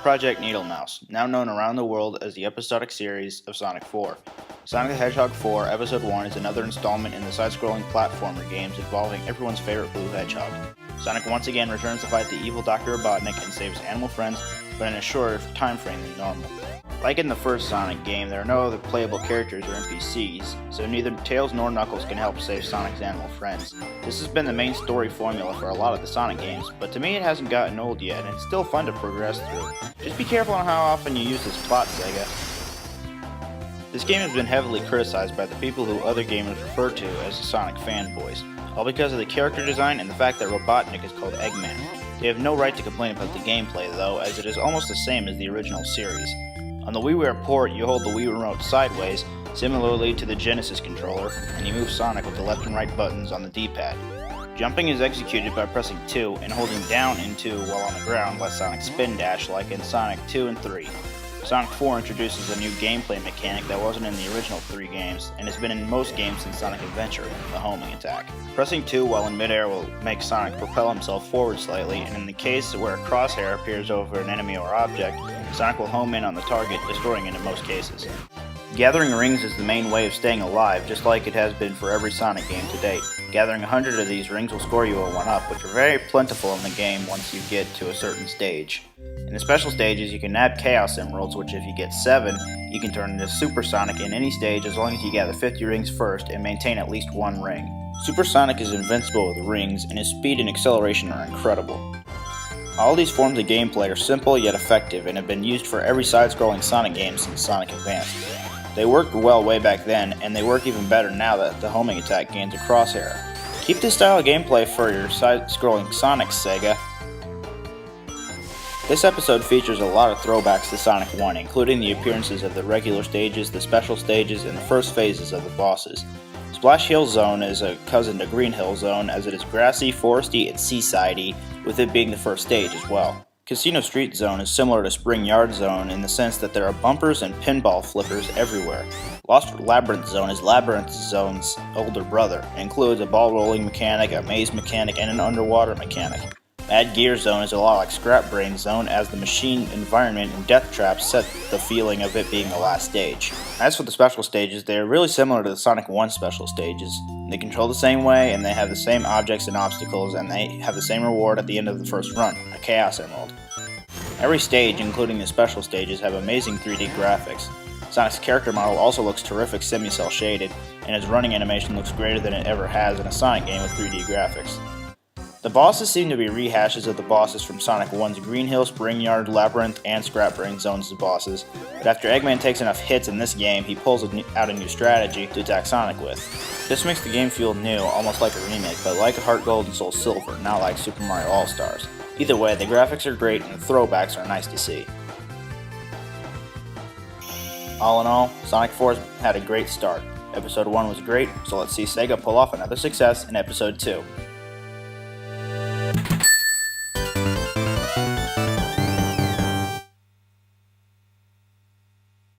Project Needlemouse, now known around the world as the episodic series of Sonic 4. Sonic the Hedgehog 4 Episode 1 is another installment in the side-scrolling platformer games involving everyone's favorite blue hedgehog. Sonic once again returns to fight the evil Dr. Robotnik and saves animal friends, but in a shorter time frame than normal. Like in the first Sonic game, there are no other playable characters or NPCs, so neither Tails nor Knuckles can help save Sonic's animal friends. This has been the main story formula for a lot of the Sonic games, but to me it hasn't gotten old yet, and it's still fun to progress through. Just be careful on how often you use this plot, Sega. This game has been heavily criticized by the people who other gamers refer to as the Sonic fanboys, all because of the character design and the fact that Robotnik is called Eggman. They have no right to complain about the gameplay though, as it is almost the same as the original series. On the WiiWare port, you hold the Wii Remote sideways, similarly to the Genesis controller, and you move Sonic with the left and right buttons on the D-pad. Jumping is executed by pressing 2 and holding down and 2 while on the ground lets Sonic spin dash like in Sonic 2 and 3. Sonic 4 introduces a new gameplay mechanic that wasn't in the original 3 games, and has been in most games since Sonic Adventure, the homing attack. Pressing 2 while in midair will make Sonic propel himself forward slightly, and in the case where a crosshair appears over an enemy or object, Sonic will home in on the target, destroying it in most cases. Gathering rings is the main way of staying alive, just like it has been for every Sonic game to date. Gathering 100 of these rings will score you a 1-up, which are very plentiful in the game once you get to a certain stage. In the special stages, you can add Chaos Emeralds, which if you get 7, you can turn into Super Sonic in any stage as long as you gather 50 rings first and maintain at least 1 ring. Super Sonic is invincible with rings, and his speed and acceleration are incredible. All these forms of gameplay are simple yet effective, and have been used for every side-scrolling Sonic game since Sonic Advanced. They worked well way back then, and they work even better now that the homing attack gains a crosshair. Keep this style of gameplay for your side-scrolling Sonics, Sega. This episode features a lot of throwbacks to Sonic 1, including the appearances of the regular stages, the special stages, and the first phases of the bosses. Splash Hill Zone is a cousin to Green Hill Zone, as it is grassy, foresty, and seasidey, with it being the first stage as well. Casino Street Zone is similar to Spring Yard Zone in the sense that there are bumpers and pinball flippers everywhere. Lost Labyrinth Zone is Labyrinth Zone's older brother. It includes a ball rolling mechanic, a maze mechanic, and an underwater mechanic. Mad Gear Zone is a lot like Scrap Brain Zone, as the machine environment and death traps set the feeling of it being the last stage. As for the special stages, they are really similar to the Sonic 1 special stages. They control the same way, and they have the same objects and obstacles, and they have the same reward at the end of the first run, a Chaos Emerald. Every stage, including the special stages, have amazing 3D graphics. Sonic's character model also looks terrific semi-cel shaded, and his running animation looks greater than it ever has in a Sonic game with 3D graphics. The bosses seem to be rehashes of the bosses from Sonic 1's Green Hill, Spring Yard, Labyrinth, and Scrap Brain Zones as bosses, but after Eggman takes enough hits in this game, he pulls out a new strategy to attack Sonic with. This makes the game feel new, almost like a remake, but like Heart Gold and Soul Silver, not like Super Mario All-Stars. Either way, the graphics are great and the throwbacks are nice to see. All in all, Sonic 4's had a great start. Episode 1 was great, so let's see Sega pull off another success in Episode 2.